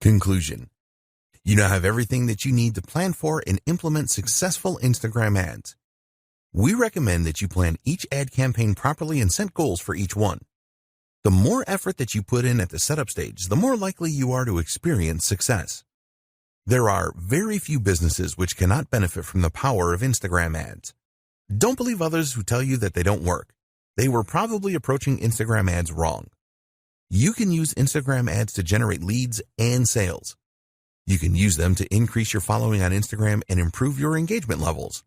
Conclusion. You now have everything that you need to plan for and implement successful Instagram ads. We recommend that you plan each ad campaign properly and set goals for each one. The more effort that you put in at the setup stage, the more likely you are to experience success. There are very few businesses which cannot benefit from the power of Instagram ads. Don't believe others who tell you that they don't work. They were probably approaching Instagram ads wrong. You can use Instagram ads to generate leads and sales. You can use them to increase your following on Instagram and improve your engagement levels.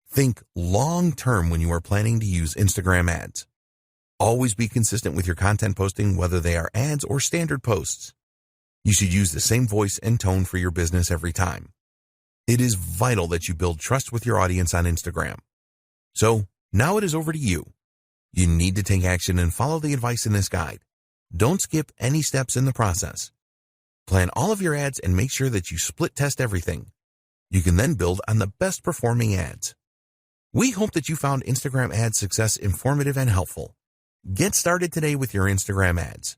Think long-term when you are planning to use Instagram ads. Always be consistent with your content posting, whether they are ads or standard posts. You should use the same voice and tone for your business every time. It is vital that you build trust with your audience on Instagram. So, now it is over to you. You need to take action and follow the advice in this guide. Don't skip any steps in the process. Plan all of your ads and make sure that you split test everything. You can then build on the best performing ads. We hope that you found Instagram ad success informative and helpful. Get started today with your Instagram ads.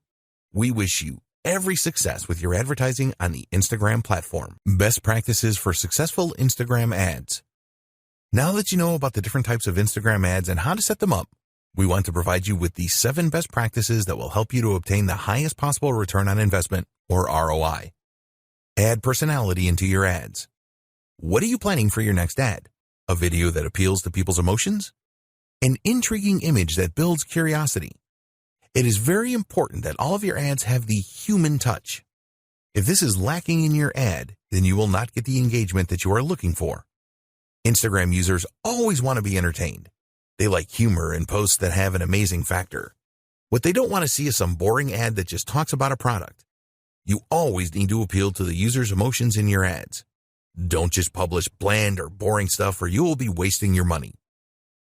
We wish you every success with your advertising on the Instagram platform. Best practices for successful Instagram ads. Now that you know about the different types of Instagram ads and how to set them up, we want to provide you with the 7 best practices that will help you to obtain the highest possible return on investment, or ROI. Add personality into your ads. What are you planning for your next ad? A video that appeals to people's emotions? An intriguing image that builds curiosity? It is very important that all of your ads have the human touch. If this is lacking in your ad, then you will not get the engagement that you are looking for. Instagram users always want to be entertained. They like humor and posts that have an amazing factor. What they don't want to see is some boring ad that just talks about a product. You always need to appeal to the user's emotions in your ads. Don't just publish bland or boring stuff or you will be wasting your money.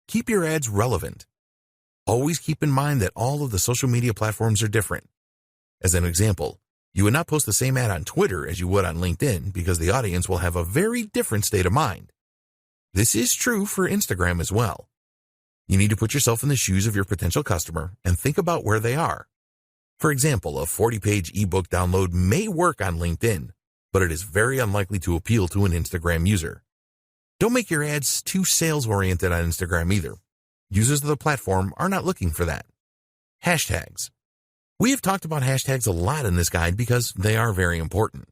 Keep your ads relevant. Always keep in mind that all of the social media platforms are different. As an example, you would not post the same ad on Twitter as you would on LinkedIn because the audience will have a very different state of mind. This is true for Instagram as well. You need to put yourself in the shoes of your potential customer and think about where they are. For example, a 40-page ebook download may work on LinkedIn, but it is very unlikely to appeal to an Instagram user. Don't make your ads too sales-oriented on Instagram either. Users of the platform are not looking for that. Hashtags. We have talked about hashtags a lot in this guide because they are very important.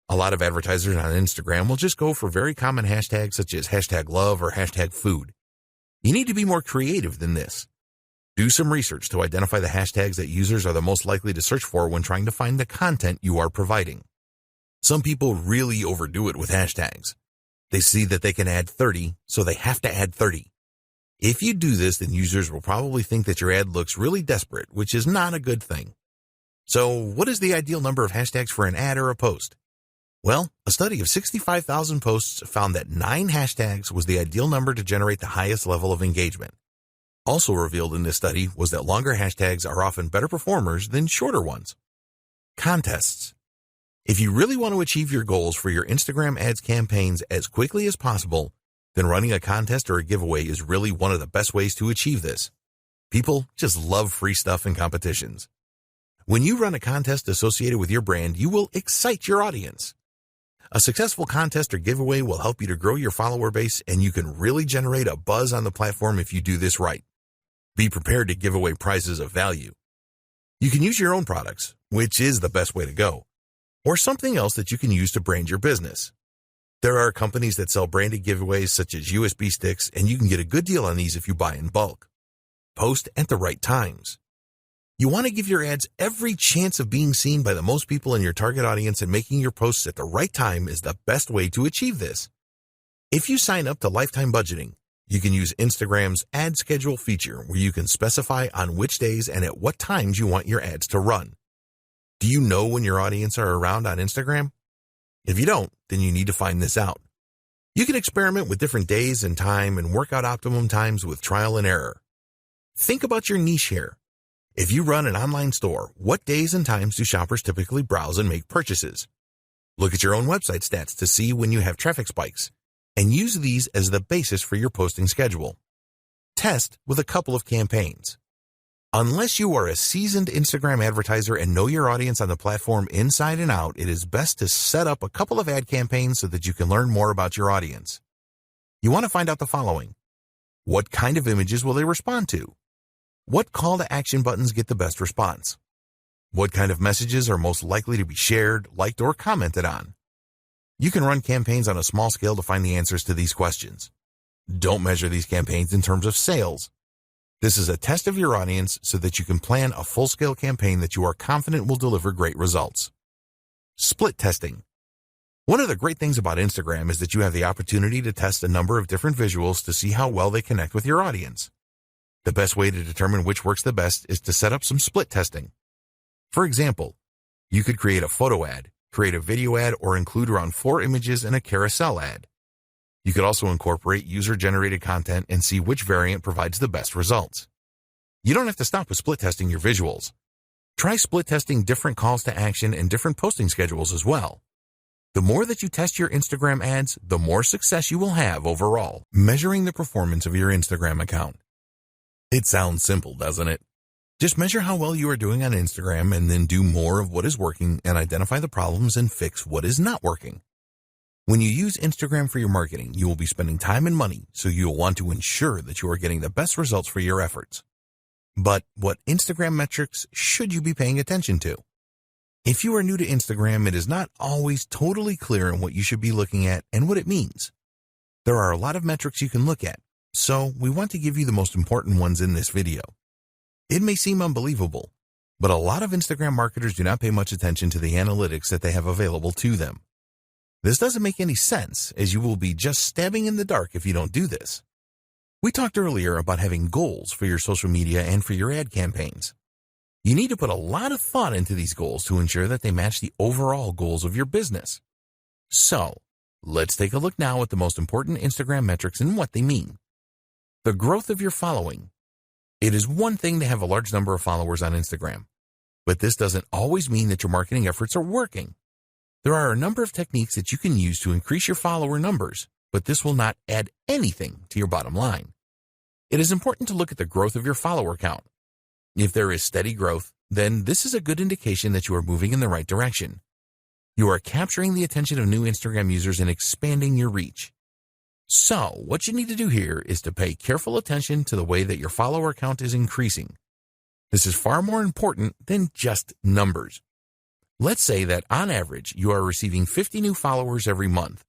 A lot of advertisers on Instagram will just go for very common hashtags such as #love or #food. You need to be more creative than this. Do some research to identify the hashtags that users are the most likely to search for when trying to find the content you are providing. Some people really overdo it with hashtags. They see that they can add 30, so they have to add 30. If you do this, then users will probably think that your ad looks really desperate, which is not a good thing. So, what is the ideal number of hashtags for an ad or a post? Well, a study of 65,000 posts found that 9 hashtags was the ideal number to generate the highest level of engagement. Also revealed in this study was that longer hashtags are often better performers than shorter ones. Contests. If you really want to achieve your goals for your Instagram ads campaigns as quickly as possible, then running a contest or a giveaway is really one of the best ways to achieve this. People just love free stuff and competitions. When you run a contest associated with your brand, you will excite your audience. A successful contest or giveaway will help you to grow your follower base, and you can really generate a buzz on the platform if you do this right. Be prepared to give away prizes of value. You can use your own products, which is the best way to go, or something else that you can use to brand your business. There are companies that sell branded giveaways such as USB sticks, and you can get a good deal on these if you buy in bulk. Post at the right times. You want to give your ads every chance of being seen by the most people in your target audience, and making your posts at the right time is the best way to achieve this. If you sign up to lifetime budgeting, you can use Instagram's ad schedule feature where you can specify on which days and at what times you want your ads to run. Do you know when your audience are around on Instagram? If you don't, then you need to find this out. You can experiment with different days and time and work out optimum times with trial and error. Think about your niche here. If you run an online store, what days and times do shoppers typically browse and make purchases? Look at your own website stats to see when you have traffic spikes, and use these as the basis for your posting schedule. Test with a couple of campaigns. Unless you are a seasoned Instagram advertiser and know your audience on the platform inside and out, it is best to set up a couple of ad campaigns so that you can learn more about your audience. You want to find out the following. What kind of images will they respond to? What call to action buttons get the best response? What kind of messages are most likely to be shared, liked, or commented on? You can run campaigns on a small scale to find the answers to these questions. Don't measure these campaigns in terms of sales. This is a test of your audience so that you can plan a full-scale campaign that you are confident will deliver great results. Split testing. One of the great things about Instagram is that you have the opportunity to test a number of different visuals to see how well they connect with your audience. The best way to determine which works the best is to set up some split testing. For example, you could create a photo ad, create a video ad, or include around 4 images in a carousel ad. You could also incorporate user-generated content and see which variant provides the best results. You don't have to stop with split testing your visuals. Try split testing different calls to action and different posting schedules as well. The more that you test your Instagram ads, the more success you will have overall. Measuring the performance of your Instagram account. It sounds simple, doesn't it? Just measure how well you are doing on Instagram and then do more of what is working and identify the problems and fix what is not working. When you use Instagram for your marketing, you will be spending time and money, so you will want to ensure that you are getting the best results for your efforts. But what Instagram metrics should you be paying attention to? If you are new to Instagram, it is not always totally clear on what you should be looking at and what it means. There are a lot of metrics you can look at, so we want to give you the most important ones in this video. It may seem unbelievable, but a lot of Instagram marketers do not pay much attention to the analytics that they have available to them. This doesn't make any sense, as you will be just stabbing in the dark if you don't do this. We talked earlier about having goals for your social media and for your ad campaigns. You need to put a lot of thought into these goals to ensure that they match the overall goals of your business. So, let's take a look now at the most important Instagram metrics and what they mean. The growth of your following. It is one thing to have a large number of followers on Instagram, but this doesn't always mean that your marketing efforts are working. There are a number of techniques that you can use to increase your follower numbers, but this will not add anything to your bottom line. It is important to look at the growth of your follower count. If there is steady growth, then this is a good indication that you are moving in the right direction. You are capturing the attention of new Instagram users and expanding your reach. So, what you need to do here is to pay careful attention to the way that your follower count is increasing. This is far more important than just numbers. Let's say that on average, you are receiving 50 new followers every month.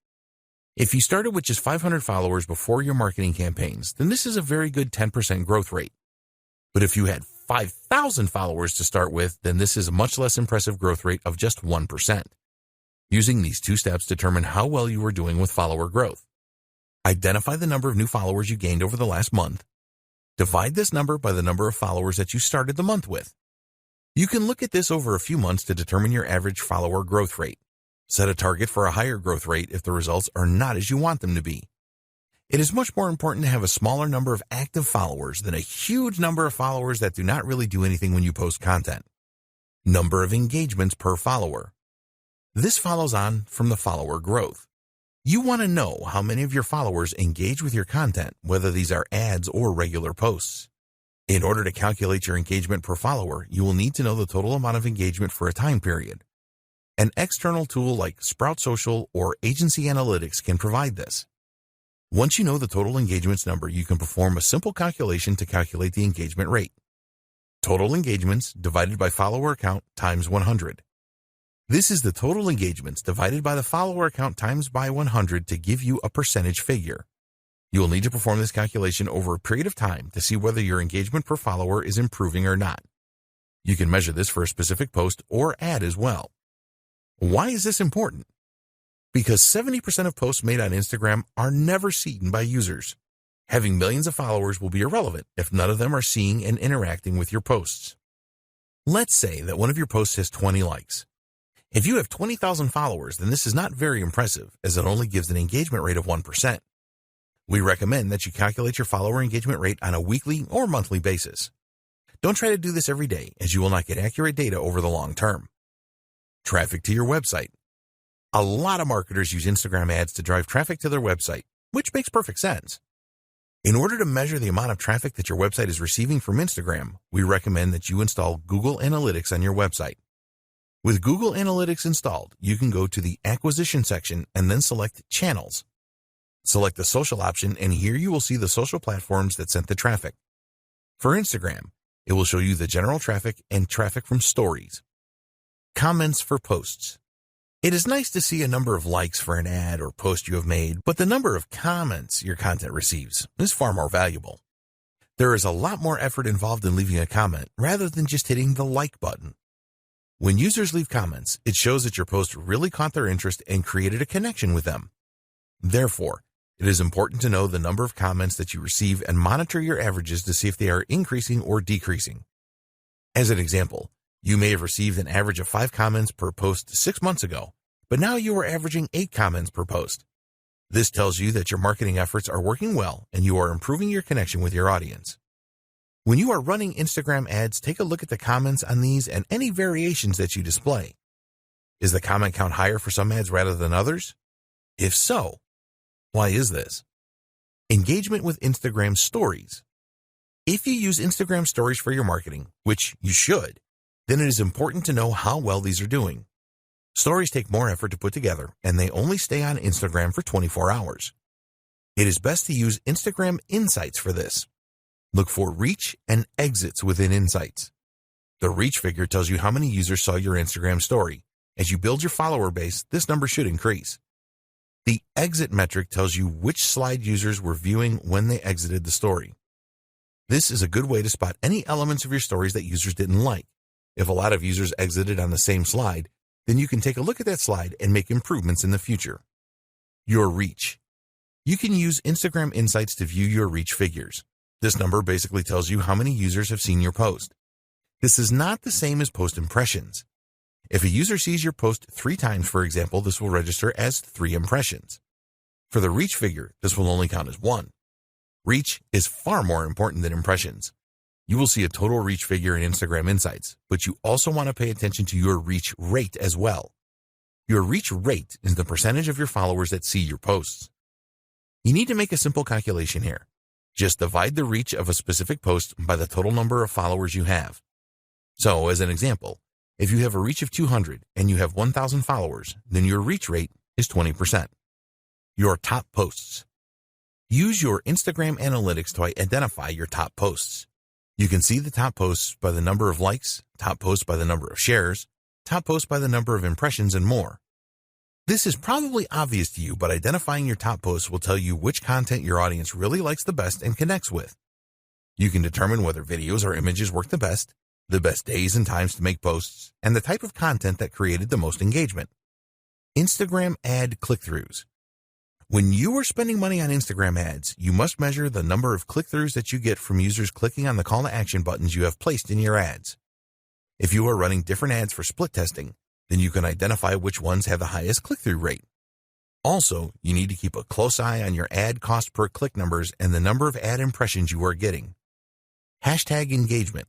If you started with just 500 followers before your marketing campaigns, then this is a very good 10% growth rate. But if you had 5,000 followers to start with, then this is a much less impressive growth rate of just 1%. Using these 2 steps determine how well you are doing with follower growth. Identify the number of new followers you gained over the last month. Divide this number by the number of followers that you started the month with. You can look at this over a few months to determine your average follower growth rate. Set a target for a higher growth rate if the results are not as you want them to be. It is much more important to have a smaller number of active followers than a huge number of followers that do not really do anything when you post content. Number of engagements per follower. This follows on from the follower growth. You want to know how many of your followers engage with your content, whether these are ads or regular posts. In order to calculate your engagement per follower, you will need to know the total amount of engagement for a time period. An external tool like Sprout Social or Agency Analytics can provide this. Once you know the total engagements number, you can perform a simple calculation to calculate the engagement rate. Total engagements divided by follower count times 100. This is the total engagements divided by the follower count times by 100 to give you a percentage figure. You will need to perform this calculation over a period of time to see whether your engagement per follower is improving or not. You can measure this for a specific post or ad as well. Why is this important? Because 70% of posts made on Instagram are never seen by users. Having millions of followers will be irrelevant if none of them are seeing and interacting with your posts. Let's say that one of your posts has 20 likes. If you have 20,000 followers, then this is not very impressive, as it only gives an engagement rate of 1%. We recommend that you calculate your follower engagement rate on a weekly or monthly basis. Don't try to do this every day, as you will not get accurate data over the long term. Traffic to your website. A lot of marketers use Instagram ads to drive traffic to their website, which makes perfect sense. In order to measure the amount of traffic that your website is receiving from Instagram, we recommend that you install Google Analytics on your website. With Google Analytics installed, you can go to the Acquisition section and then select Channels. Select the Social option, and here you will see the social platforms that sent the traffic. For Instagram, it will show you the general traffic and traffic from stories. Comments for posts. It is nice to see a number of likes for an ad or post you have made, but the number of comments your content receives is far more valuable. There is a lot more effort involved in leaving a comment rather than just hitting the like button. When users leave comments, it shows that your post really caught their interest and created a connection with them. Therefore, it is important to know the number of comments that you receive and monitor your averages to see if they are increasing or decreasing. As an example, you may have received an average of 5 comments per post 6 months ago, but now you are averaging 8 comments per post. This tells you that your marketing efforts are working well and you are improving your connection with your audience. When you are running Instagram ads, take a look at the comments on these and any variations that you display. Is the comment count higher for some ads rather than others? If so, why is this? Engagement with Instagram Stories. If you use Instagram Stories for your marketing, which you should, then it is important to know how well these are doing. Stories take more effort to put together, and they only stay on Instagram for 24 hours. It is best to use Instagram Insights for this. Look for reach and exits within Insights. The reach figure tells you how many users saw your Instagram story. As you build your follower base, this number should increase. The exit metric tells you which slide users were viewing when they exited the story. This is a good way to spot any elements of your stories that users didn't like. If a lot of users exited on the same slide, then you can take a look at that slide and make improvements in the future. Your reach. You can use Instagram Insights to view your reach figures. This number basically tells you how many users have seen your post. This is not the same as post impressions. If a user sees your post 3 times, for example, this will register as 3 impressions. For the reach figure, this will only count as 1. Reach is far more important than impressions. You will see a total reach figure in Instagram Insights, but you also want to pay attention to your reach rate as well. Your reach rate is the percentage of your followers that see your posts. You need to make a simple calculation here. Just divide the reach of a specific post by the total number of followers you have. So, as an example, if you have a reach of 200 and you have 1,000 followers, then your reach rate is 20%. Your top posts. Use your Instagram Analytics to identify your top posts. You can see the top posts by the number of likes, top posts by the number of shares, top posts by the number of impressions, and more. This is probably obvious to you, but identifying your top posts will tell you which content your audience really likes the best and connects with. You can determine whether videos or images work the best days and times to make posts, and the type of content that created the most engagement. Instagram ad click-throughs. When you are spending money on Instagram ads, you must measure the number of click-throughs that you get from users clicking on the call to action buttons you have placed in your ads. If you are running different ads for split testing, then you can identify which ones have the highest click-through rate. Also, you need to keep a close eye on your ad cost per click numbers and the number of ad impressions you are getting. Hashtag engagement.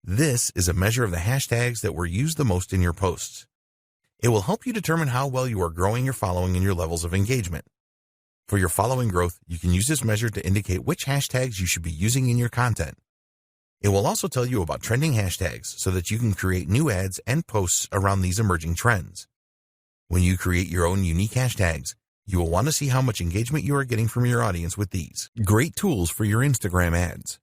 This is a measure of the hashtags that were used the most in your posts. It will help you determine how well you are growing your following and your levels of engagement. For your following growth, you can use this measure to indicate which hashtags you should be using in your content. It will also tell you about trending hashtags so that you can create new ads and posts around these emerging trends. When you create your own unique hashtags, you will want to see how much engagement you are getting from your audience with these. Great tools for your Instagram ads.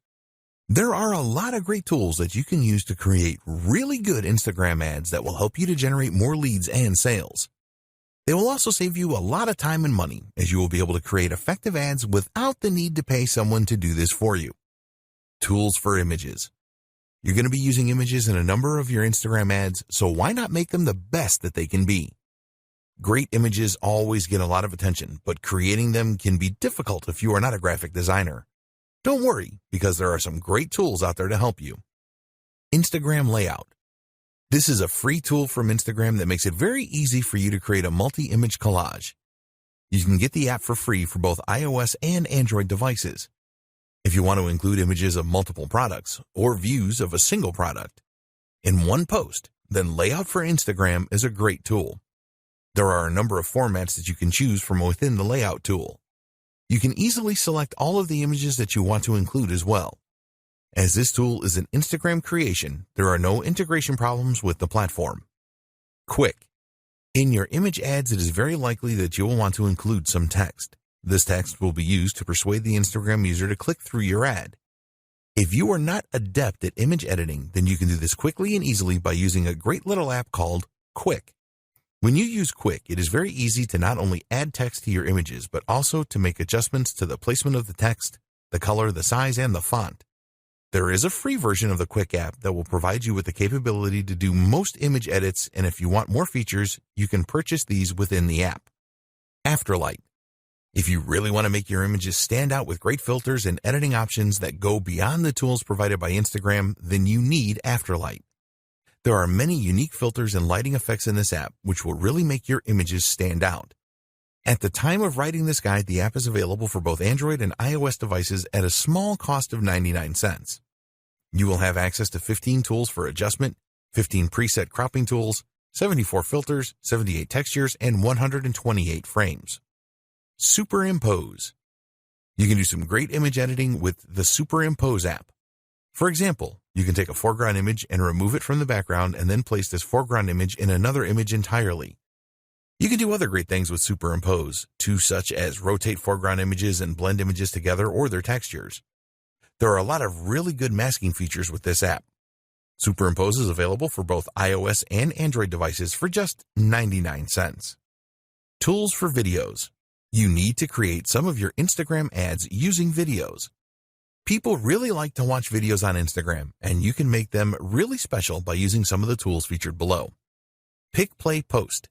There are a lot of great tools that you can use to create really good Instagram ads that will help you to generate more leads and sales. They will also save you a lot of time and money, as you will be able to create effective ads without the need to pay someone to do this for you. Tools for images. You're going to be using images in a number of your Instagram ads, so why not make them the best that they can be? Great images always get a lot of attention, but creating them can be difficult if you are not a graphic designer. Don't worry, because there are some great tools out there to help you. Instagram Layout. This is a free tool from Instagram that makes it very easy for you to create a multi-image collage. You can get the app for free for both iOS and Android devices. If you want to include images of multiple products or views of a single product in one post, then Layout for Instagram is a great tool. There are a number of formats that you can choose from within the Layout tool. You can easily select all of the images that you want to include as well. As this tool is an Instagram creation, there are no integration problems with the platform. Quick. In your image ads, it is very likely that you will want to include some text. This text will be used to persuade the Instagram user to click through your ad. If you are not adept at image editing, then you can do this quickly and easily by using a great little app called Quick. When you use Quick, it is very easy to not only add text to your images, but also to make adjustments to the placement of the text, the color, the size, and the font. There is a free version of the Quick app that will provide you with the capability to do most image edits, and if you want more features, you can purchase these within the app. Afterlight. If you really want to make your images stand out with great filters and editing options that go beyond the tools provided by Instagram, then you need Afterlight. There are many unique filters and lighting effects in this app which will really make your images stand out. At the time of writing this guide, the app is available for both Android and iOS devices at a small cost of 99 cents. You will have access to 15 tools for adjustment, 15 preset cropping tools, 74 filters, 78 textures, and 128 frames. Superimpose. You can do some great image editing with the Superimpose app. For example, you can take a foreground image and remove it from the background and then place this foreground image in another image entirely. You can do other great things with Superimpose, too, such as rotate foreground images and blend images together or their textures. There are a lot of really good masking features with this app. Superimpose is available for both iOS and Android devices for just 99 cents. Tools for videos. You need to create some of your Instagram ads using videos. People really like to watch videos on Instagram, and you can make them really special by using some of the tools featured below. Pick, Play, Post.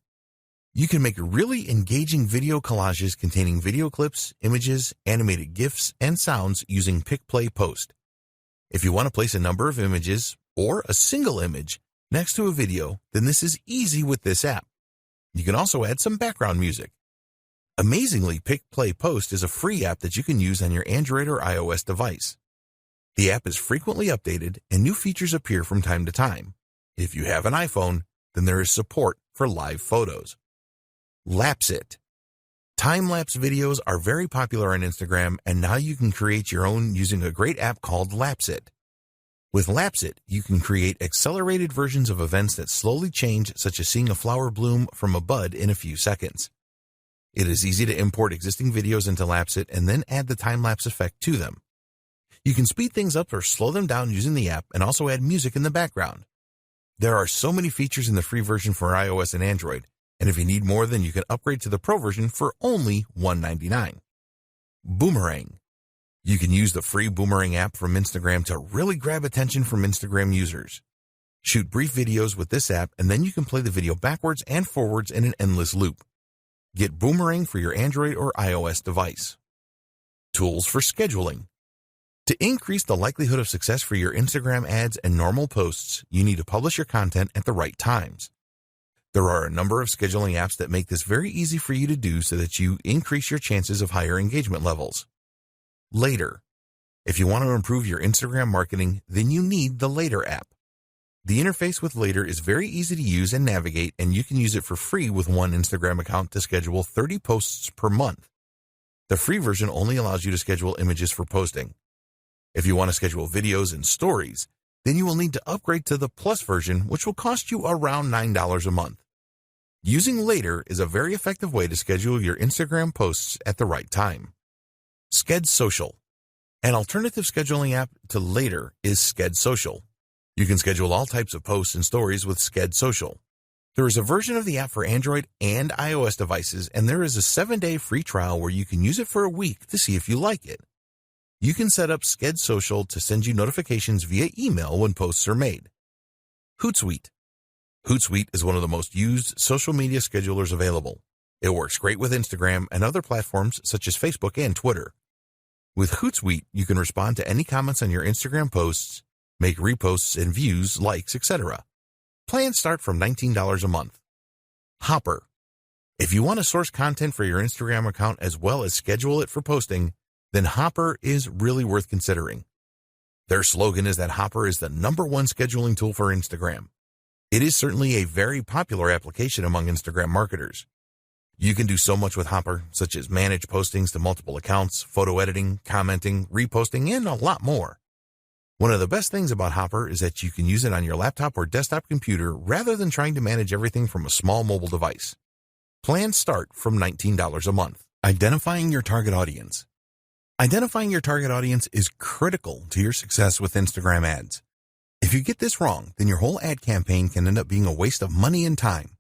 You can make really engaging video collages containing video clips, images, animated GIFs, and sounds using Pick, Play, Post. If you want to place a number of images, or a single image, next to a video, then this is easy with this app. You can also add some background music. Amazingly, Pick, Play, Post is a free app that you can use on your Android or iOS device. The app is frequently updated and new features appear from time to time. If you have an iPhone, then there is support for live photos. Lapsit. Time-lapse videos are very popular on Instagram, and now you can create your own using a great app called Lapsit. With Lapsit, you can create accelerated versions of events that slowly change, such as seeing a flower bloom from a bud in a few seconds. It is easy to import existing videos into Lapsit and then add the time-lapse effect to them. You can speed things up or slow them down using the app and also add music in the background. There are so many features in the free version for iOS and Android, and if you need more, then you can upgrade to the Pro version for only $1.99. Boomerang. You can use the free Boomerang app from Instagram to really grab attention from Instagram users. Shoot brief videos with this app, and then you can play the video backwards and forwards in an endless loop. Get Boomerang for your Android or iOS device. Tools for scheduling. To increase the likelihood of success for your Instagram ads and normal posts, you need to publish your content at the right times. There are a number of scheduling apps that make this very easy for you to do so that you increase your chances of higher engagement levels. Later. If you want to improve your Instagram marketing, then you need the Later app. The interface with Later is very easy to use and navigate, and you can use it for free with one Instagram account to schedule 30 posts per month. The free version only allows you to schedule images for posting. If you want to schedule videos and stories, then you will need to upgrade to the Plus version, which will cost you around $9 a month. Using Later is a very effective way to schedule your Instagram posts at the right time. Sked Social. An alternative scheduling app to Later is Sked Social. You can schedule all types of posts and stories with Sked Social. There is a version of the app for Android and iOS devices, and there is a 7-day free trial where you can use it for a week to see if you like it. You can set up Sked Social to send you notifications via email when posts are made. Hootsuite. Hootsuite is one of the most used social media schedulers available. It works great with Instagram and other platforms such as Facebook and Twitter. With Hootsuite, you can respond to any comments on your Instagram posts, make reposts and views, likes, etc. Plans start from $19 a month. Hopper. If you want to source content for your Instagram account as well as schedule it for posting, then Hopper is really worth considering. Their slogan is that Hopper is the #1 scheduling tool for Instagram. It is certainly a very popular application among Instagram marketers. You can do so much with Hopper, such as manage postings to multiple accounts, photo editing, commenting, reposting, and a lot more. One of the best things about Hopper is that you can use it on your laptop or desktop computer rather than trying to manage everything from a small mobile device. Plans start from $19 a month. Identifying your target audience. Identifying your target audience is critical to your success with Instagram ads. If you get this wrong, then your whole ad campaign can end up being a waste of money and time.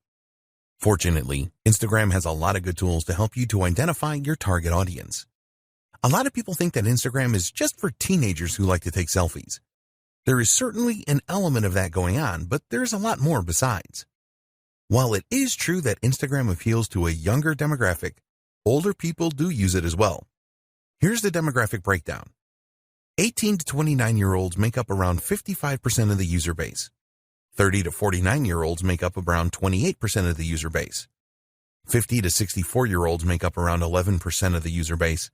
Fortunately, Instagram has a lot of good tools to help you to identify your target audience. A lot of people think that Instagram is just for teenagers who like to take selfies. There is certainly an element of that going on, but there's a lot more besides. While it is true that Instagram appeals to a younger demographic, older people do use it as well. Here's the demographic breakdown. 18 to 29-year-olds make up around 55% of the user base. 30 to 49-year-olds make up around 28% of the user base. 50 to 64-year-olds make up around 11% of the user base.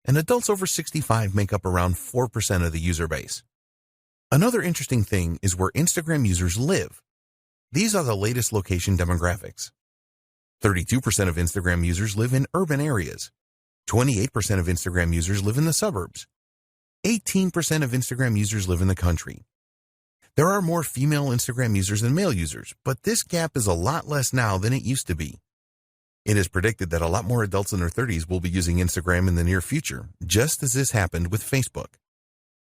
And adults over 65 make up around 4% of the user base. Another interesting thing is where Instagram users live. These are the latest location demographics. 32% of Instagram users live in urban areas. 28% of Instagram users live in the suburbs. 18% of Instagram users live in the country. There are more female Instagram users than male users, but this gap is a lot less now than it used to be. It is predicted that a lot more adults in their 30s will be using Instagram in the near future, just as this happened with Facebook.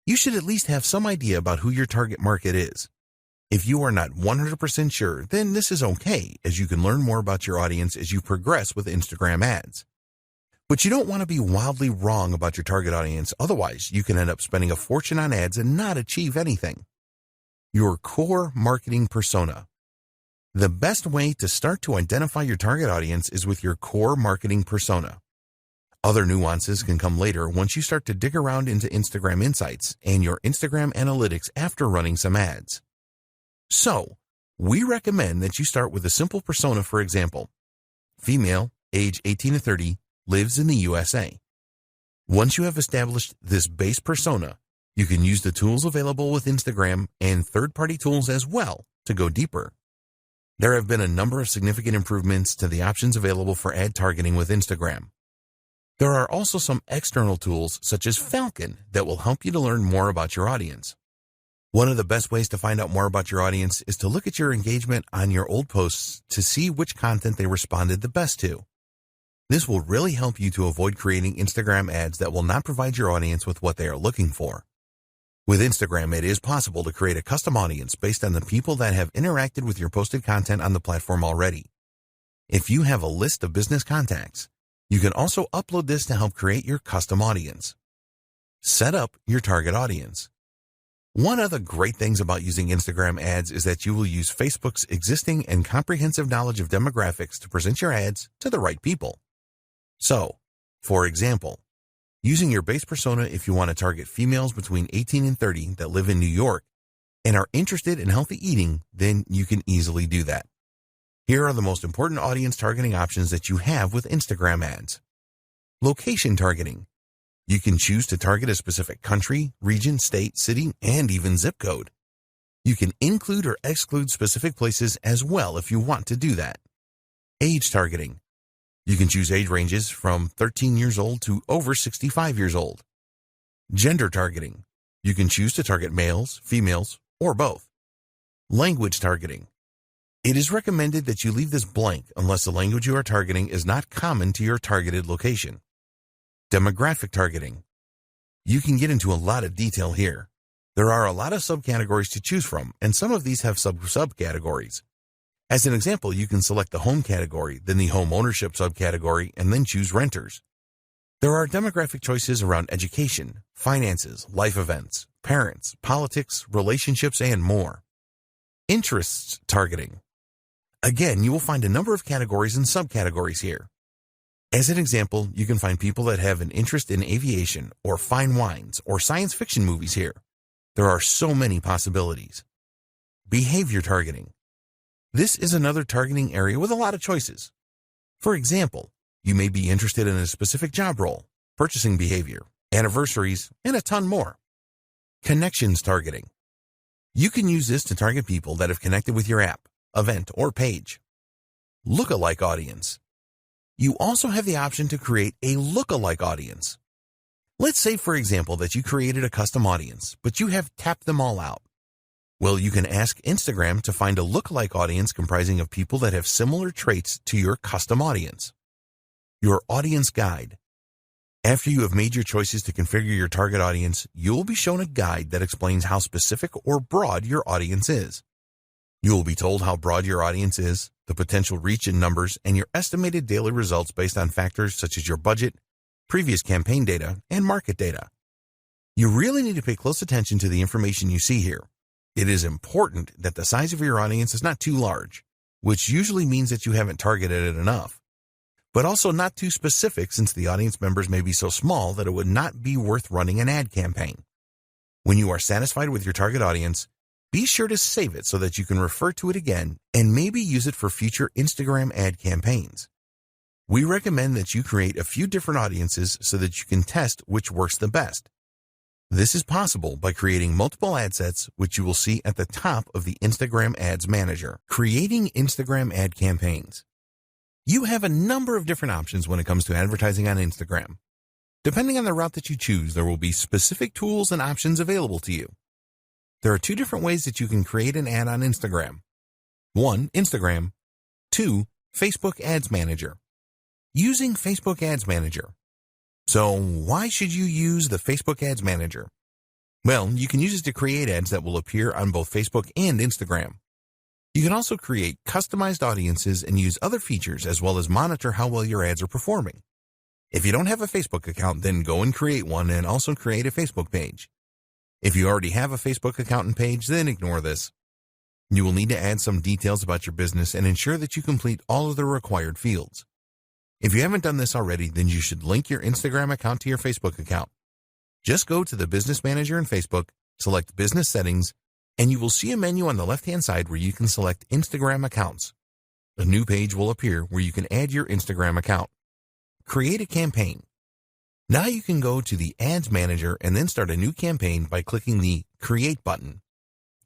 You should at least have some idea about who your target market is. If you are not 100% sure, then this is okay, as you can learn more about your audience as you progress with Instagram ads. But you don't want to be wildly wrong about your target audience, otherwise you can end up spending a fortune on ads and not achieve anything. Your core marketing persona. The best way to start to identify your target audience is with your core marketing persona. Other nuances can come later once you start to dig around into Instagram Insights and your Instagram Analytics after running some ads. So, we recommend that you start with a simple persona. For example, female, age 18 to 30, lives in the USA. Once you have established this base persona, you can use the tools available with Instagram and third-party tools as well to go deeper. There have been a number of significant improvements to the options available for ad targeting with Instagram. There are also some external tools such as Falcon that will help you to learn more about your audience. One of the best ways to find out more about your audience is to look at your engagement on your old posts to see which content they responded the best to. This will really help you to avoid creating Instagram ads that will not provide your audience with what they are looking for. With Instagram, it is possible to create a custom audience based on the people that have interacted with your posted content on the platform already. If you have a list of business contacts, you can also upload this to help create your custom audience. Set up your target audience. One of the great things about using Instagram ads is that you will use Facebook's existing and comprehensive knowledge of demographics to present your ads to the right people. So, for example, using your base persona if you want to target females between 18 and 30 that live in New York and are interested in healthy eating, then you can easily do that. Here are the most important audience targeting options that you have with Instagram ads. Location targeting. You can choose to target a specific country, region, state, city, and even zip code. You can include or exclude specific places as well if you want to do that. Age targeting. You can choose age ranges from 13 years old to over 65 years old. Gender targeting. You can choose to target males, females, or both. Language targeting. It is recommended that you leave this blank unless the language you are targeting is not common to your targeted location. Demographic targeting. You can get into a lot of detail here. There are a lot of subcategories to choose from, and some of these have subcategories. As an example, you can select the home category, then the home ownership subcategory, and then choose renters. There are demographic choices around education, finances, life events, parents, politics, relationships, and more. Interests targeting. Again, you will find a number of categories and subcategories here. As an example, you can find people that have an interest in aviation or fine wines or science fiction movies here. There are so many possibilities. Behavior targeting. This is another targeting area with a lot of choices. For example, you may be interested in a specific job role, purchasing behavior, anniversaries, and a ton more. Connections targeting. You can use this to target people that have connected with your app, event, or page. Lookalike audience. You also have the option to create a lookalike audience. Let's say, for example, that you created a custom audience, but you have tapped them all out. Well, you can ask Instagram to find a lookalike audience comprising of people that have similar traits to your custom audience. Your audience guide. After you have made your choices to configure your target audience, you will be shown a guide that explains how specific or broad your audience is. You will be told how broad your audience is, the potential reach in numbers, and your estimated daily results based on factors such as your budget, previous campaign data, and market data. You really need to pay close attention to the information you see here. It is important that the size of your audience is not too large, which usually means that you haven't targeted it enough, but also not too specific since the audience members may be so small that it would not be worth running an ad campaign. When you are satisfied with your target audience, be sure to save it so that you can refer to it again and maybe use it for future Instagram ad campaigns. We recommend that you create a few different audiences so that you can test which works the best. This is possible by creating multiple ad sets, which you will see at the top of the Instagram Ads Manager. Creating Instagram ad campaigns. You have a number of different options when it comes to advertising on Instagram. Depending on the route that you choose, there will be specific tools and options available to you. There are two different ways that you can create an ad on Instagram. 1. Instagram. 2. Facebook Ads Manager. Using Facebook Ads Manager. So why should you use the Facebook Ads Manager? Well, you can use it to create ads that will appear on both Facebook and Instagram. You can also create customized audiences and use other features as well as monitor how well your ads are performing. If you don't have a Facebook account, then go and create one and also create a Facebook page. If you already have a Facebook account and page, then ignore this. You will need to add some details about your business and ensure that you complete all of the required fields. If you haven't done this already, then you should link your Instagram account to your Facebook account. Just go to the Business Manager in Facebook, select Business Settings, and you will see a menu on the left-hand side where you can select Instagram accounts. A new page will appear where you can add your Instagram account. Create a campaign. Now you can go to the Ads Manager and then start a new campaign by clicking the Create button.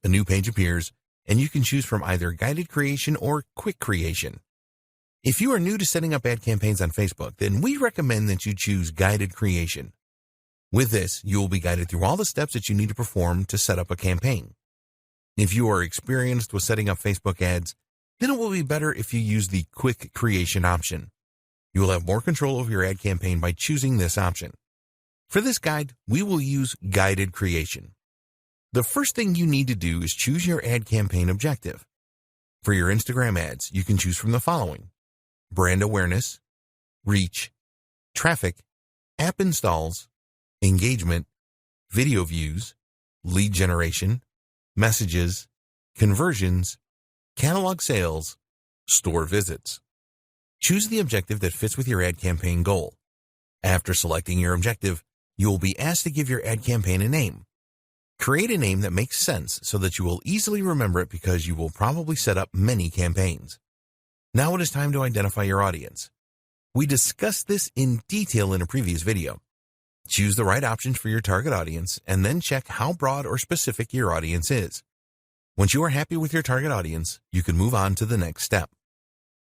A new page appears, and you can choose from either guided creation or quick creation. If you are new to setting up ad campaigns on Facebook, then we recommend that you choose guided creation. With this, you will be guided through all the steps that you need to perform to set up a campaign. If you are experienced with setting up Facebook ads, then it will be better if you use the quick creation option. You will have more control over your ad campaign by choosing this option. For this guide, we will use guided creation. The first thing you need to do is choose your ad campaign objective. For your Instagram ads, you can choose from the following: brand awareness, reach, traffic, app installs, engagement, video views, lead generation, messages, conversions, catalog sales, store visits. Choose the objective that fits with your ad campaign goal. After selecting your objective, you will be asked to give your ad campaign a name. Create a name that makes sense so that you will easily remember it because you will probably set up many campaigns. Now it is time to identify your audience. We discussed this in detail in a previous video. Choose the right options for your target audience and then check how broad or specific your audience is. Once you are happy with your target audience, you can move on to the next step.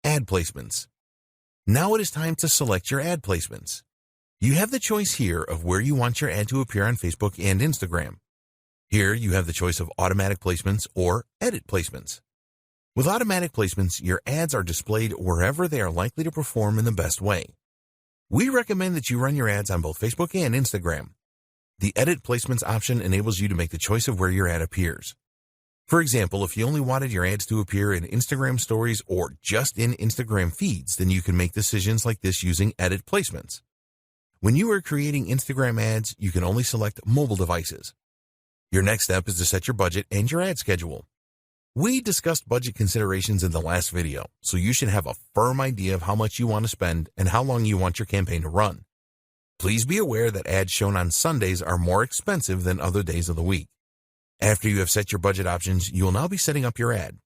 Ad placements. Now it is time to select your ad placements. You have the choice here of where you want your ad to appear on Facebook and Instagram. Here you have the choice of automatic placements or edit placements. With automatic placements, your ads are displayed wherever they are likely to perform in the best way. We recommend that you run your ads on both Facebook and Instagram. The edit placements option enables you to make the choice of where your ad appears. For example, if you only wanted your ads to appear in Instagram stories or just in Instagram feeds, then you can make decisions like this using edit placements. When you are creating Instagram ads, you can only select mobile devices. Your next step is to set your budget and your ad schedule. We discussed budget considerations in the last video, so you should have a firm idea of how much you want to spend and how long you want your campaign to run. Please be aware that ads shown on Sundays are more expensive than other days of the week. After you have set your budget options, you will now be setting up your ad.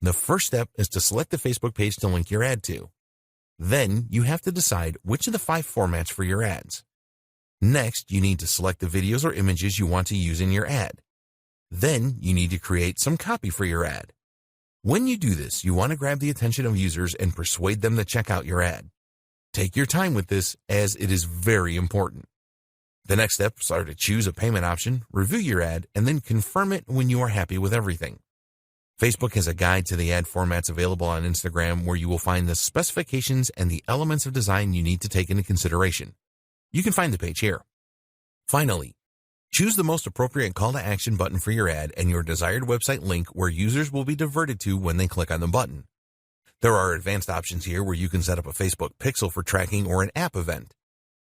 The first step is to select the Facebook page to link your ad to. Then you have to decide which of the 5 formats for your ads. Next, you need to select the videos or images you want to use in your ad. Then you need to create some copy for your ad. When you do this, you want to grab the attention of users and persuade them to check out your ad. Take your time with this as it is very important. The next steps are to choose a payment option, review your ad, and then confirm it when you are happy with everything. Facebook has a guide to the ad formats available on Instagram where you will find the specifications and the elements of design you need to take into consideration. You can find the page here. Finally, choose the most appropriate call to action button for your ad and your desired website link where users will be diverted to when they click on the button. There are advanced options here where you can set up a Facebook pixel for tracking or an app event.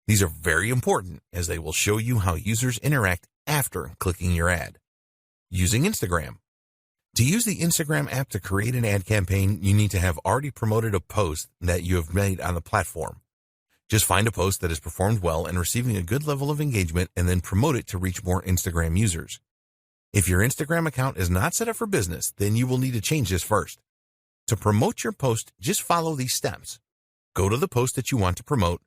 These are very important as they will show you how users interact after clicking your ad. Using Instagram. To use the Instagram app to create an ad campaign, you need to have already promoted a post that you have made on the platform. Just find a post that has performed well and receiving a good level of engagement and then promote it to reach more Instagram users. If your Instagram account is not set up for business, then you will need to change this first. To promote your post, just follow these steps. Go to the post that you want to promote.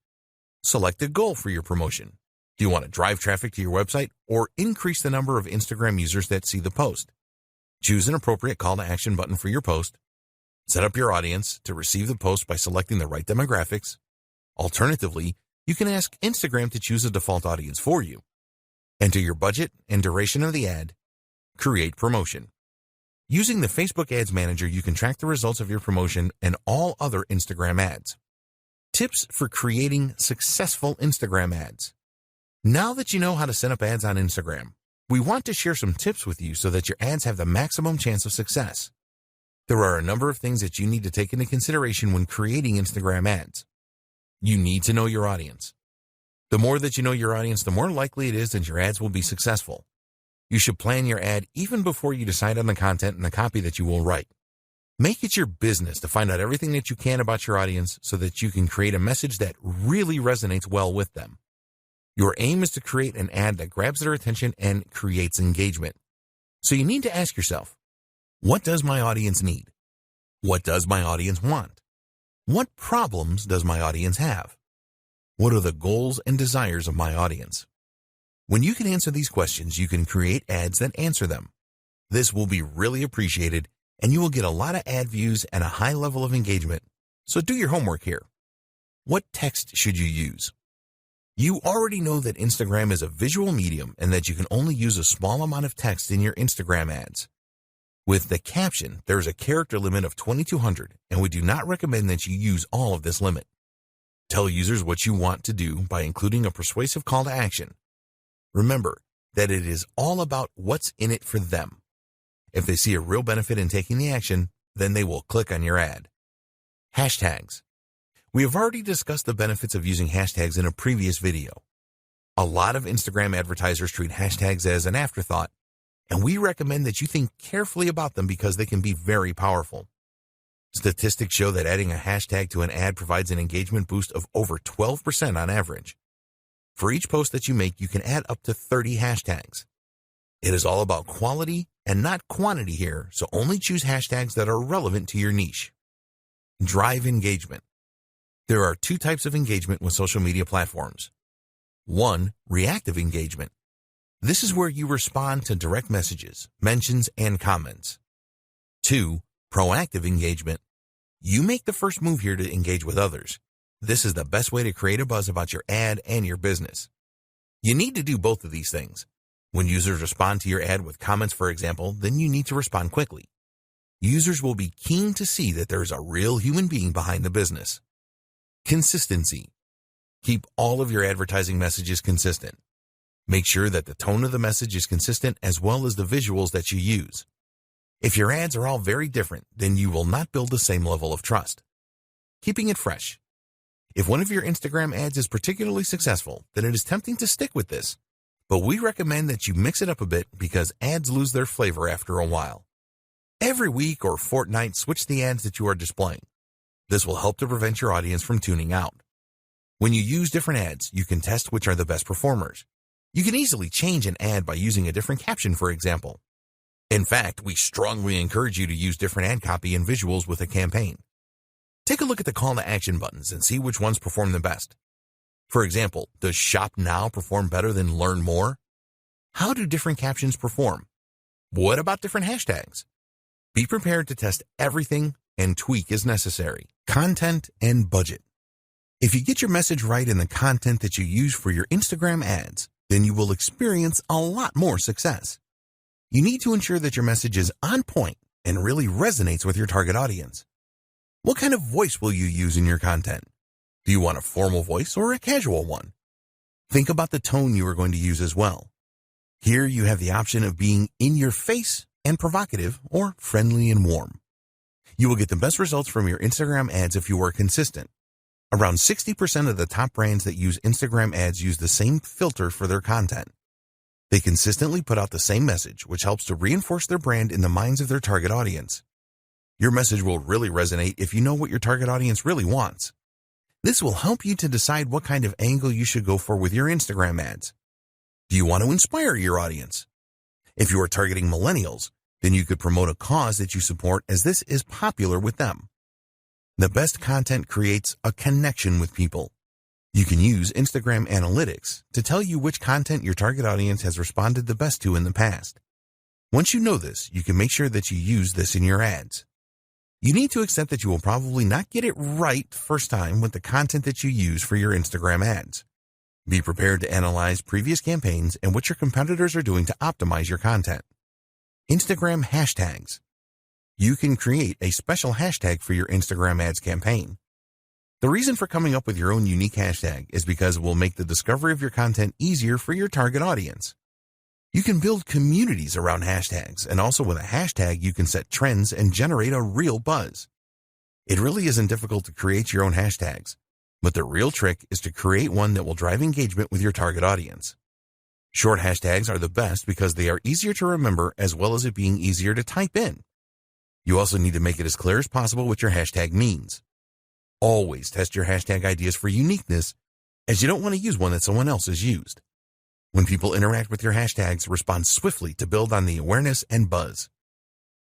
Select a goal for your promotion. Do you want to drive traffic to your website or increase the number of Instagram users that see the post? Choose an appropriate call to action button for your post. Set up your audience to receive the post by selecting the right demographics. Alternatively, you can ask Instagram to choose a default audience for you. Enter your budget and duration of the ad. Create promotion. Using the Facebook Ads Manager, you can track the results of your promotion and all other Instagram ads. Tips for creating successful Instagram ads. Now that you know how to set up ads on Instagram, we want to share some tips with you so that your ads have the maximum chance of success. There are a number of things that you need to take into consideration when creating Instagram ads. You need to know your audience. The more that you know your audience, the more likely it is that your ads will be successful. You should plan your ad even before you decide on the content and the copy that you will write. Make it your business to find out everything that you can about your audience so that you can create a message that really resonates well with them. Your aim is to create an ad that grabs their attention and creates engagement. So you need to ask yourself, what does my audience need? What does my audience want? What problems does my audience have? What are the goals and desires of my audience? When you can answer these questions, you can create ads that answer them. This will be really appreciated, and you will get a lot of ad views and a high level of engagement. So do your homework here. What text should you use? You already know that Instagram is a visual medium and that you can only use a small amount of text in your Instagram ads. With the caption, there is a character limit of 2,200, and we do not recommend that you use all of this limit. Tell users what you want to do by including a persuasive call to action. Remember that it is all about what's in it for them. If they see a real benefit in taking the action, then they will click on your ad. Hashtags. We have already discussed the benefits of using hashtags in a previous video. A lot of Instagram advertisers treat hashtags as an afterthought, and we recommend that you think carefully about them because they can be very powerful. Statistics show that adding a hashtag to an ad provides an engagement boost of over 12% on average. For each post that you make, you can add up to 30 hashtags. It is all about quality and not quantity here, so only choose hashtags that are relevant to your niche. Drive engagement. There are two types of engagement with social media platforms. 1. Reactive engagement. This is where you respond to direct messages, mentions, and comments. 2. Proactive engagement. You make the first move here to engage with others. This is the best way to create a buzz about your ad and your business. You need to do both of these things. When users respond to your ad with comments, for example, then you need to respond quickly. Users will be keen to see that there is a real human being behind the business. Consistency. Keep all of your advertising messages consistent. Make sure that the tone of the message is consistent as well as the visuals that you use. If your ads are all very different, then you will not build the same level of trust. Keeping it fresh. If one of your Instagram ads is particularly successful, then it is tempting to stick with this. But we recommend that you mix it up a bit because ads lose their flavor after a while. Every week or fortnight, switch the ads that you are displaying. This will help to prevent your audience from tuning out. When you use different ads, you can test which are the best performers. You can easily change an ad by using a different caption, for example. In fact, we strongly encourage you to use different ad copy and visuals with a campaign. Take a look at the call to action buttons and see which ones perform the best. For example, does Shop Now perform better than Learn More? How do different captions perform? What about different hashtags? Be prepared to test everything and tweak as necessary. Content and budget. If you get your message right in the content that you use for your Instagram ads, then you will experience a lot more success. You need to ensure that your message is on point and really resonates with your target audience. What kind of voice will you use in your content? Do you want a formal voice or a casual one? Think about the tone you are going to use as well. Here you have the option of being in your face and provocative or friendly and warm. You will get the best results from your Instagram ads if you are consistent. Around 60% of the top brands that use Instagram ads use the same filter for their content. They consistently put out the same message, which helps to reinforce their brand in the minds of their target audience. Your message will really resonate if you know what your target audience really wants. This will help you to decide what kind of angle you should go for with your Instagram ads. Do you want to inspire your audience? If you are targeting millennials, then you could promote a cause that you support, as this is popular with them. The best content creates a connection with people. You can use Instagram Analytics to tell you which content your target audience has responded the best to in the past. Once you know this, you can make sure that you use this in your ads. You need to accept that you will probably not get it right first time with the content that you use for your Instagram ads. Be prepared to analyze previous campaigns and what your competitors are doing to optimize your content. Instagram hashtags. You can create a special hashtag for your Instagram ads campaign. The reason for coming up with your own unique hashtag is because it will make the discovery of your content easier for your target audience. You can build communities around hashtags, and also with a hashtag you can set trends and generate a real buzz. It really isn't difficult to create your own hashtags, but the real trick is to create one that will drive engagement with your target audience. Short hashtags are the best because they are easier to remember, as well as it being easier to type in. You also need to make it as clear as possible what your hashtag means. Always test your hashtag ideas for uniqueness, as you don't want to use one that someone else has used. When people interact with your hashtags, respond swiftly to build on the awareness and buzz.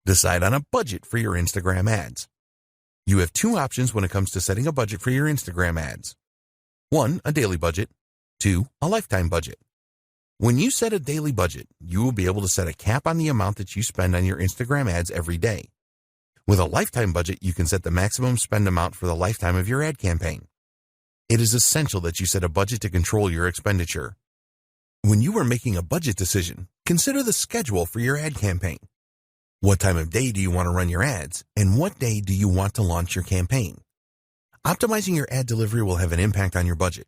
Decide on a budget for your Instagram ads. You have two options when it comes to setting a budget for your Instagram ads. 1, a daily budget. 2, a lifetime budget. When you set a daily budget, you will be able to set a cap on the amount that you spend on your Instagram ads every day. With a lifetime budget, you can set the maximum spend amount for the lifetime of your ad campaign. It is essential that you set a budget to control your expenditure. When you are making a budget decision, consider the schedule for your ad campaign. What time of day do you want to run your ads, and what day do you want to launch your campaign? Optimizing your ad delivery will have an impact on your budget.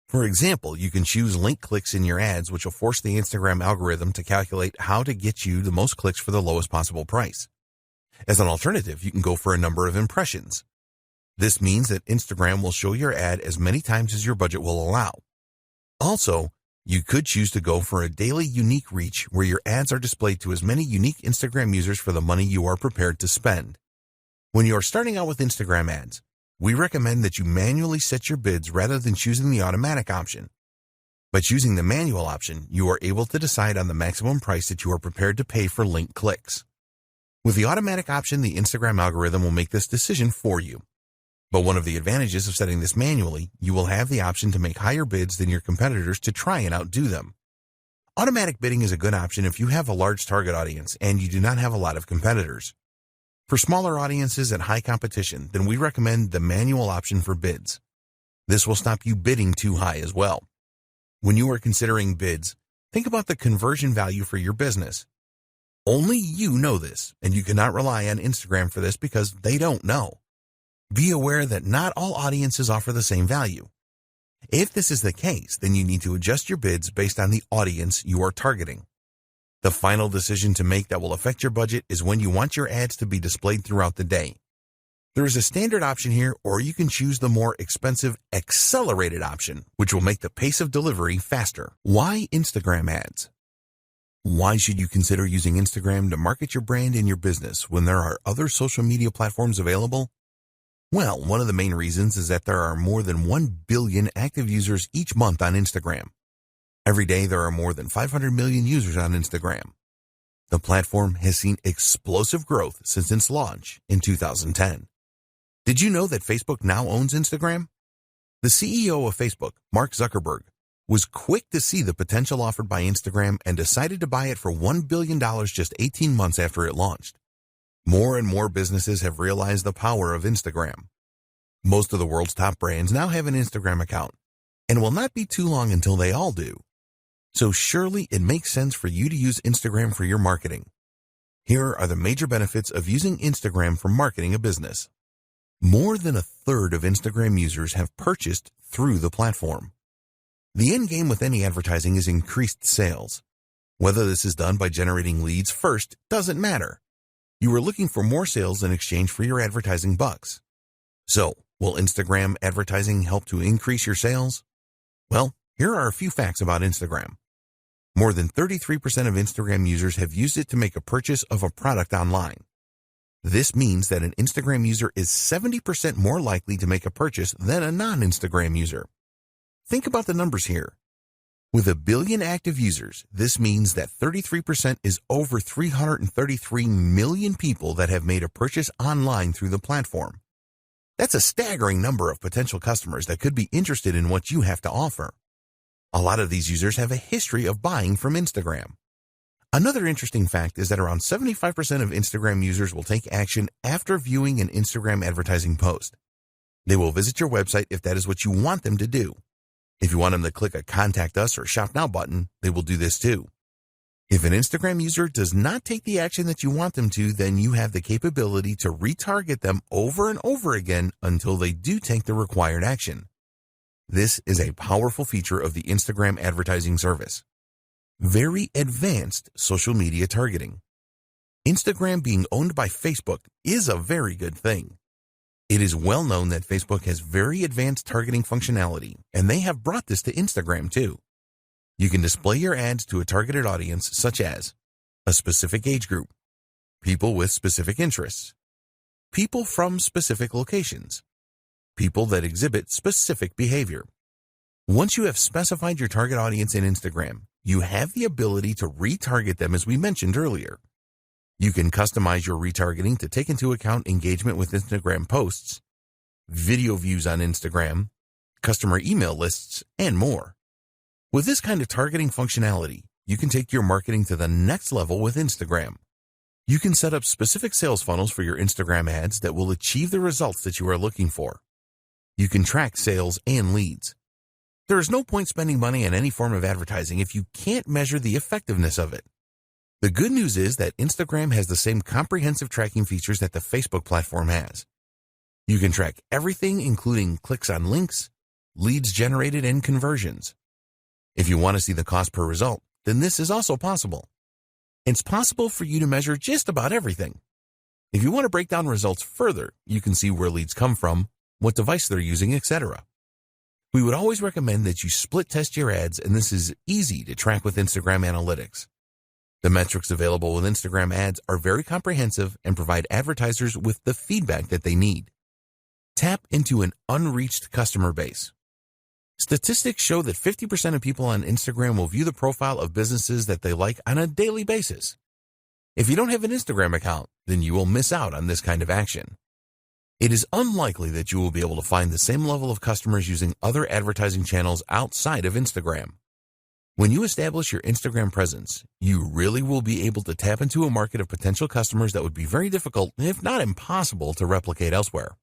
For example, you can choose link clicks in your ads, which will force the Instagram algorithm to calculate how to get you the most clicks for the lowest possible price. As an alternative, you can go for a number of impressions. This means that Instagram will show your ad as many times as your budget will allow. Also, you could choose to go for a daily unique reach, where your ads are displayed to as many unique Instagram users for the money you are prepared to spend. When you are starting out with Instagram ads, we recommend that you manually set your bids rather than choosing the automatic option. By choosing the manual option, you are able to decide on the maximum price that you are prepared to pay for link clicks. With the automatic option, the Instagram algorithm will make this decision for you. But one of the advantages of setting this manually, you will have the option to make higher bids than your competitors to try and outdo them. Automatic bidding is a good option if you have a large target audience and you do not have a lot of competitors. For smaller audiences at high competition, then we recommend the manual option for bids. This will stop you bidding too high as well. When you are considering bids, think about the conversion value for your business. Only you know this, and you cannot rely on Instagram for this because they don't know. Be aware that not all audiences offer the same value. If this is the case, then you need to adjust your bids based on the audience you are targeting. The final decision to make that will affect your budget is when you want your ads to be displayed throughout the day. There is a standard option here, or you can choose the more expensive accelerated option, which will make the pace of delivery faster. Why Instagram ads? Why should you consider using Instagram to market your brand and your business when there are other social media platforms available? Well, one of the main reasons is that there are more than 1 billion active users each month on Instagram. Every day there are more than 500 million users on Instagram. The platform has seen explosive growth since its launch in 2010. Did you know that Facebook now owns Instagram? The CEO of Facebook, Mark Zuckerberg, was quick to see the potential offered by Instagram and decided to buy it for $1 billion just 18 months after it launched. More and more businesses have realized the power of Instagram. Most of the world's top brands now have an Instagram account, and it will not be too long until they all do. So surely it makes sense for you to use Instagram for your marketing. Here are the major benefits of using Instagram for marketing a business. More than a third of Instagram users have purchased through the platform. The end game with any advertising is increased sales. Whether this is done by generating leads first doesn't matter. You are looking for more sales in exchange for your advertising bucks. So, will Instagram advertising help to increase your sales? Well, here are a few facts about Instagram. More than 33% of Instagram users have used it to make a purchase of a product online. This means that an Instagram user is 70% more likely to make a purchase than a non-Instagram user. Think about the numbers here. With 1 billion active users, this means that 33% is over 333 million people that have made a purchase online through the platform. That's a staggering number of potential customers that could be interested in what you have to offer. A lot of these users have a history of buying from Instagram. Another interesting fact is that around 75% of Instagram users will take action after viewing an Instagram advertising post. They will visit your website if that is what you want them to do. If you want them to click a Contact Us or Shop Now button, they will do this too. If an Instagram user does not take the action that you want them to, then you have the capability to retarget them over and over again until they do take the required action. This is a powerful feature of the Instagram advertising service. Very advanced social media targeting. Instagram being owned by Facebook is a very good thing. It is well known that Facebook has very advanced targeting functionality, and they have brought this to Instagram too. You can display your ads to a targeted audience such as a specific age group, people with specific interests, people from specific locations, people that exhibit specific behavior. Once you have specified your target audience in Instagram, you have the ability to retarget them as we mentioned earlier. You can customize your retargeting to take into account engagement with Instagram posts, video views on Instagram, customer email lists, and more. With this kind of targeting functionality, you can take your marketing to the next level with Instagram. You can set up specific sales funnels for your Instagram ads that will achieve the results that you are looking for. You can track sales and leads. There is no point spending money on any form of advertising if you can't measure the effectiveness of it. The good news is that Instagram has the same comprehensive tracking features that the Facebook platform has. You can track everything, including clicks on links, leads generated, and conversions. If you want to see the cost per result, then this is also possible. It's possible for you to measure just about everything. If you want to break down results further, you can see where leads come from, what device they're using, etc. We would always recommend that you split test your ads, and this is easy to track with Instagram Analytics. The metrics available with Instagram ads are very comprehensive and provide advertisers with the feedback that they need. Tap into an unreached customer base. Statistics show that 50% of people on Instagram will view the profile of businesses that they like on a daily basis. If you don't have an Instagram account, then you will miss out on this kind of action. It is unlikely that you will be able to find the same level of customers using other advertising channels outside of Instagram. When you establish your Instagram presence, you really will be able to tap into a market of potential customers that would be very difficult, if not impossible, to replicate elsewhere.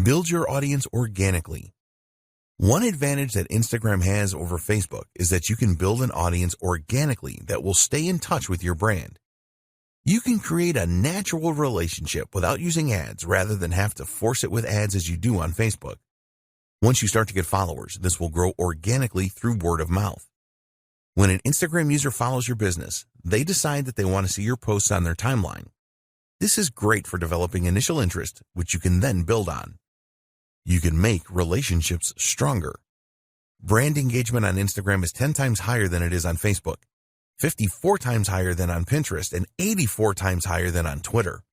Build your audience organically. One advantage that Instagram has over Facebook is that you can build an audience organically that will stay in touch with your brand. You can create a natural relationship without using ads rather than have to force it with ads as you do on Facebook. Once you start to get followers, this will grow organically through word of mouth. When an Instagram user follows your business, they decide that they want to see your posts on their timeline. This is great for developing initial interest, which you can then build on. You can make relationships stronger. Brand engagement on Instagram is 10 times higher than it is on Facebook, 54 times higher than on Pinterest, and 84 times higher than on Twitter.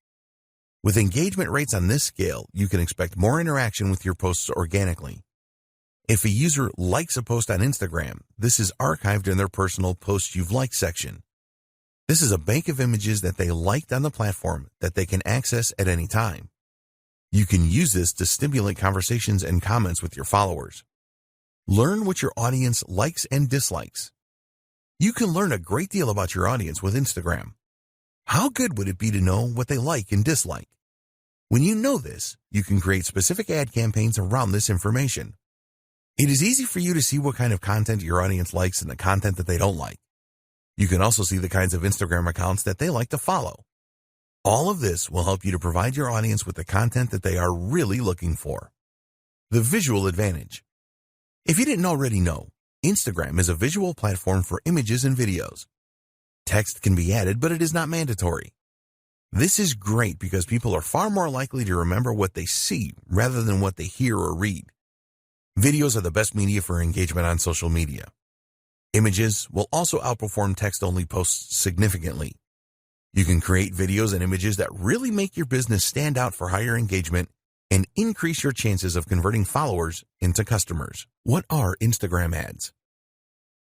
With engagement rates on this scale, you can expect more interaction with your posts organically. If a user likes a post on Instagram, this is archived in their personal Posts You've Liked section. This is a bank of images that they liked on the platform that they can access at any time. You can use this to stimulate conversations and comments with your followers. Learn what your audience likes and dislikes. You can learn a great deal about your audience with Instagram. How good would it be to know what they like and dislike? When you know this, you can create specific ad campaigns around this information. It is easy for you to see what kind of content your audience likes and the content that they don't like. You can also see the kinds of Instagram accounts that they like to follow. All of this will help you to provide your audience with the content that they are really looking for. The visual advantage. If you didn't already know, Instagram is a visual platform for images and videos. Text can be added, but it is not mandatory. This is great because people are far more likely to remember what they see rather than what they hear or read. Videos are the best media for engagement on social media. Images will also outperform text-only posts significantly. You can create videos and images that really make your business stand out for higher engagement and increase your chances of converting followers into customers. What are Instagram ads?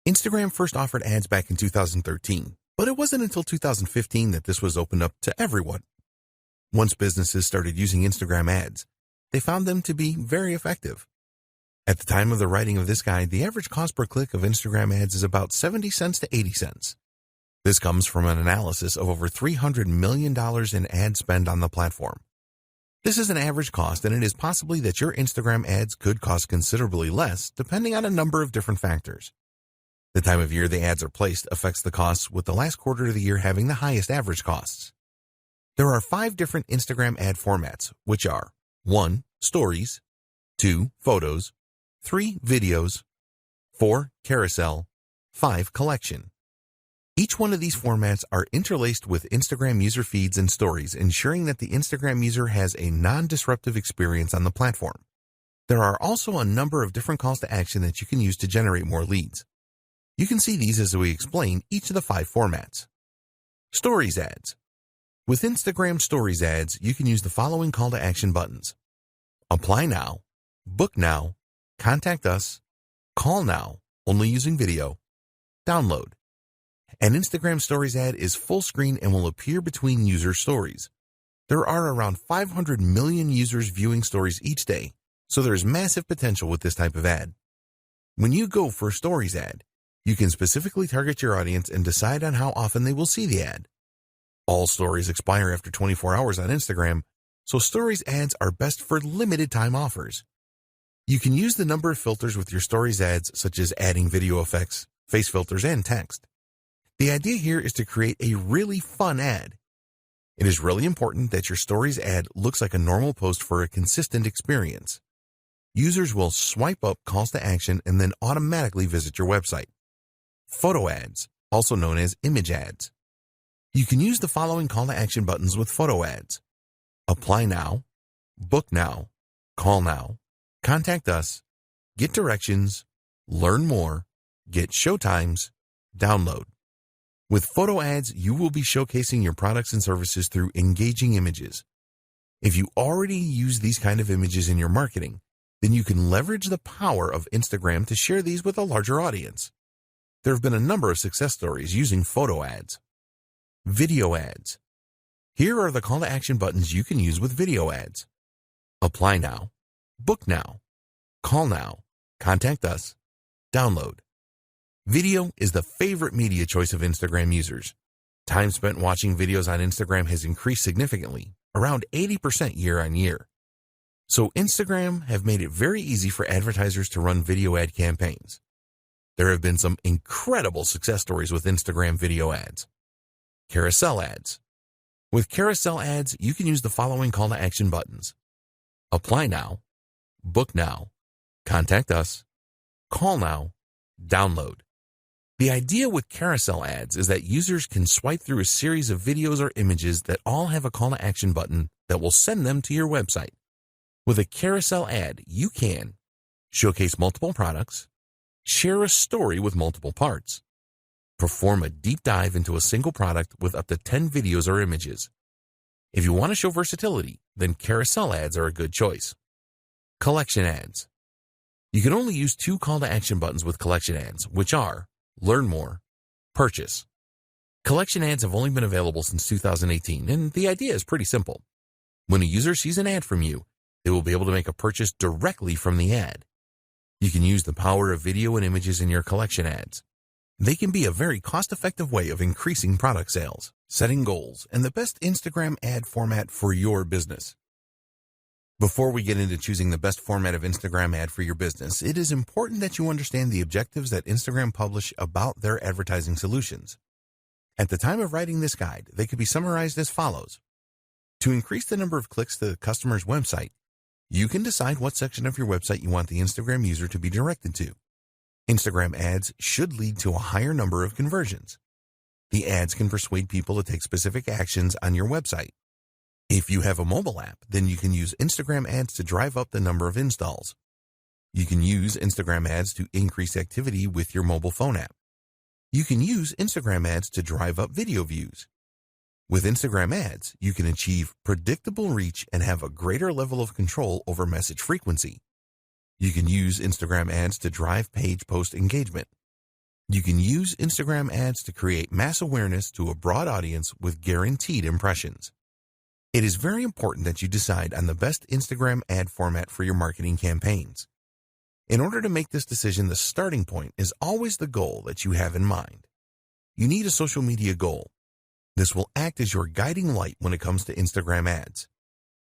Instagram first offered ads back in 2013, but it wasn't until 2015 that this was opened up to everyone. Once businesses started using Instagram ads, they found them to be very effective. At the time of the writing of this guide, the average cost per click of Instagram ads is about 70 cents to 80 cents. This comes from an analysis of over $300 million in ad spend on the platform. This is an average cost, and it is possibly that your Instagram ads could cost considerably less, depending on a number of different factors. The time of year the ads are placed affects the costs, with the last quarter of the year having the highest average costs. There are 5 different Instagram ad formats, which are 1. Stories, 2. Photos, 3. Videos, 4. Carousel, 5. Collection. Each one of these formats are interlaced with Instagram user feeds and stories, ensuring that the Instagram user has a non-disruptive experience on the platform. There are also a number of different calls to action that you can use to generate more leads. You can see these as we explain each of the 5 formats. Stories ads. With Instagram Stories ads, you can use the following call to action buttons: Apply now, Book now, Contact us, Call now, only using video, Download. An Instagram Stories ad is full screen and will appear between user stories. There are around 500 million users viewing stories each day, so there is massive potential with this type of ad. When you go for a Stories ad, you can specifically target your audience and decide on how often they will see the ad. All stories expire after 24 hours on Instagram, so Stories ads are best for limited time offers. You can use the number of filters with your Stories ads, such as adding video effects, face filters, and text. The idea here is to create a really fun ad. It is really important that your Stories ad looks like a normal post for a consistent experience. Users will swipe up calls to action and then automatically visit your website. Photo ads, also known as image ads. You can use the following call to action buttons with photo ads: Apply now, Book now, Call now, Contact us, Get directions, Learn more, Get showtimes, Download. With photo ads, you will be showcasing your products and services through engaging images. If you already use these kind of images in your marketing, then you can leverage the power of Instagram to share these with a larger audience. There have been a number of success stories using photo ads. Video ads. Here are the call to action buttons you can use with video ads: Apply now, Book now, Call now, Contact us, Download. Video is the favorite media choice of Instagram users. Time spent watching videos on Instagram has increased significantly, around 80% year on year. So Instagram have made it very easy for advertisers to run video ad campaigns. There have been some incredible success stories with Instagram video ads. Carousel ads. With carousel ads, you can use the following call to action buttons: Apply now, Book now, Contact us, Call now, Download. The idea with carousel ads is that users can swipe through a series of videos or images that all have a call to action button that will send them to your website. With a carousel ad, you can showcase multiple products, share a story with multiple parts, perform a deep dive into a single product with up to 10 videos or images. If you want to show versatility, then carousel ads are a good choice. Collection ads. You can only use 2 call to action buttons with collection ads, which are Learn more, Purchase. Collection ads have only been available since 2018, and the idea is pretty simple. When a user sees an ad from you, they will be able to make a purchase directly from the ad. You can use the power of video and images in your collection ads. They can be a very cost-effective way of increasing product sales, setting goals, and the best Instagram ad format for your business. Before we get into choosing the best format of Instagram ad for your business, it is important that you understand the objectives that Instagram publish about their advertising solutions. At the time of writing this guide, they could be summarized as follows. To increase the number of clicks to the customer's website, you can decide what section of your website you want the Instagram user to be directed to. Instagram ads should lead to a higher number of conversions. The ads can persuade people to take specific actions on your website. If you have a mobile app, then you can use Instagram ads to drive up the number of installs. You can use Instagram ads to increase activity with your mobile phone app. You can use Instagram ads to drive up video views. With Instagram ads, you can achieve predictable reach and have a greater level of control over message frequency. You can use Instagram ads to drive page post engagement. You can use Instagram ads to create mass awareness to a broad audience with guaranteed impressions. It is very important that you decide on the best Instagram ad format for your marketing campaigns. In order to make this decision, the starting point is always the goal that you have in mind. You need a social media goal. This will act as your guiding light when it comes to Instagram ads.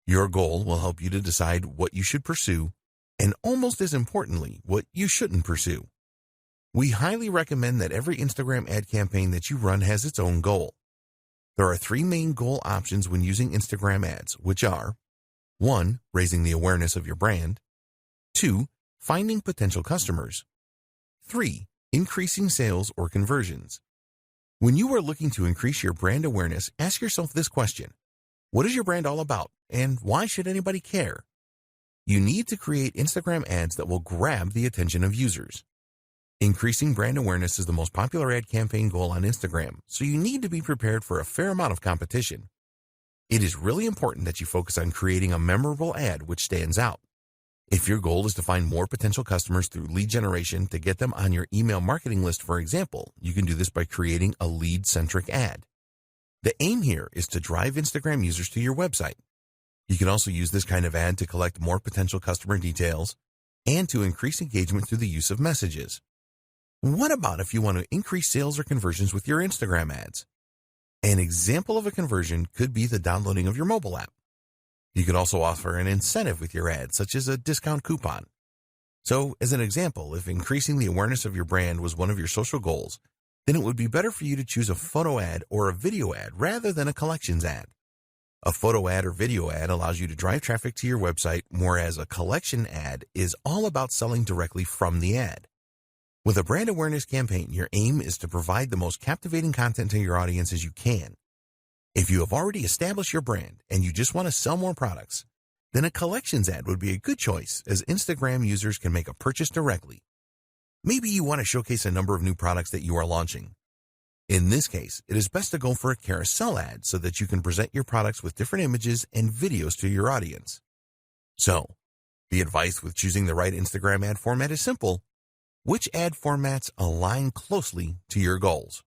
Your goal will help you to decide what you should pursue, and almost as importantly, what you shouldn't pursue. We highly recommend that every Instagram ad campaign that you run has its own goal. There are three main goal options when using Instagram ads, which are 1. Raising the awareness of your brand. 2. Finding potential customers. 3. Increasing sales or conversions. When you are looking to increase your brand awareness, ask yourself this question. What is your brand all about, and why should anybody care? You need to create Instagram ads that will grab the attention of users. Increasing brand awareness is the most popular ad campaign goal on Instagram, so you need to be prepared for a fair amount of competition. It is really important that you focus on creating a memorable ad which stands out. If your goal is to find more potential customers through lead generation to get them on your email marketing list, for example, you can do this by creating a lead-centric ad. The aim here is to drive Instagram users to your website. You can also use this kind of ad to collect more potential customer details and to increase engagement through the use of messages. What about if you want to increase sales or conversions with your Instagram ads? An example of a conversion could be the downloading of your mobile app. You could also offer an incentive with your ad, such as a discount coupon. So, as an example, if increasing the awareness of your brand was one of your social goals, then it would be better for you to choose a photo ad or a video ad rather than a collections ad. A photo ad or video ad allows you to drive traffic to your website, whereas a collection ad is all about selling directly from the ad. With a brand awareness campaign, your aim is to provide the most captivating content to your audience as you can. If you have already established your brand and you just want to sell more products, then a collections ad would be a good choice, as Instagram users can make a purchase directly. Maybe you want to showcase a number of new products that you are launching. In this case, it is best to go for a carousel ad so that you can present your products with different images and videos to your audience. So, the advice with choosing the right Instagram ad format is simple. Which ad formats align closely to your goals?